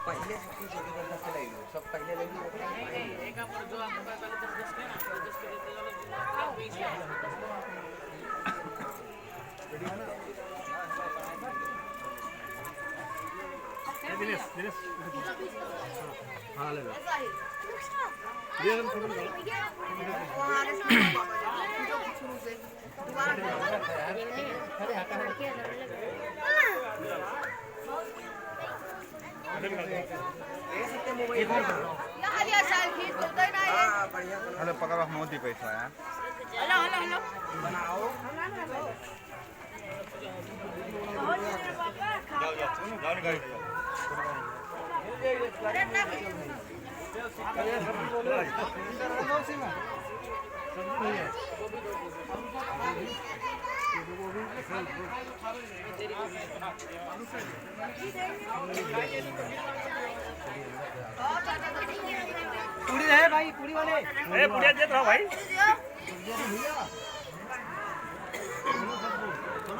पहले सबकी छोटी गड्ढा से ले लो, सब पहले ले लो। एक आप जो आपको पहले 10 के ना 10 के देते वाले आप बेच है दिनेश दिनेश हाँ ले लो ये हम फोटो लो वहां से शुरू से दोबारा हेलो पकड़ मोदी पैसा है हेलो हेलो हेलो बनाओ पूरी है भाई पूरी वाले ए पुड़िया दे दो भाई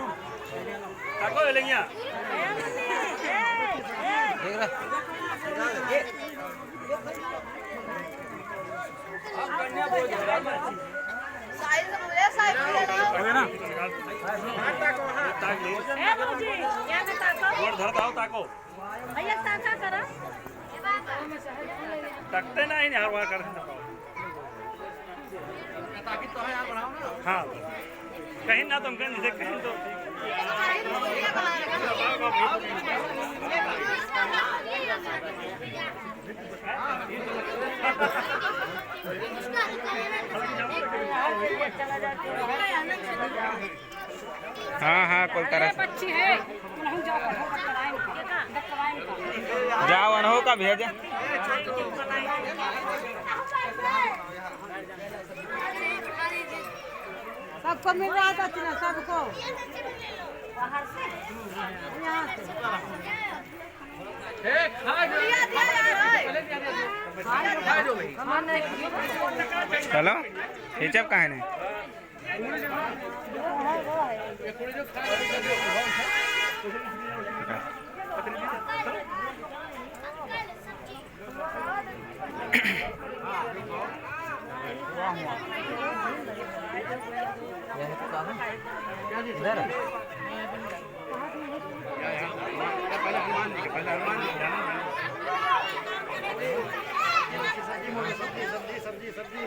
ताको ले लेंगे देख रहा साइज मुझे साइज ले लो अबे ना ताक ले ए बाबूजी क्या में ताको और धर दाओ ताको भैया ताका करा तकते ना ही हर बार कर ताकि तो है यार बढ़ाओ ना हाँ कहीं ना तुम कहीं से कहीं तो हाँ हाँ कोई तरह से अच्छी है नहीं जाओ कराएंगे जाओ अनहो का भेजा सबको मिल रहा था ना सबको बाहर से यहाँ से दिया दिया यार चलो हिचप कहाँ नहीं इधर पहले हनुमान जाना सब्जी सब्जी सब्जी सब्जी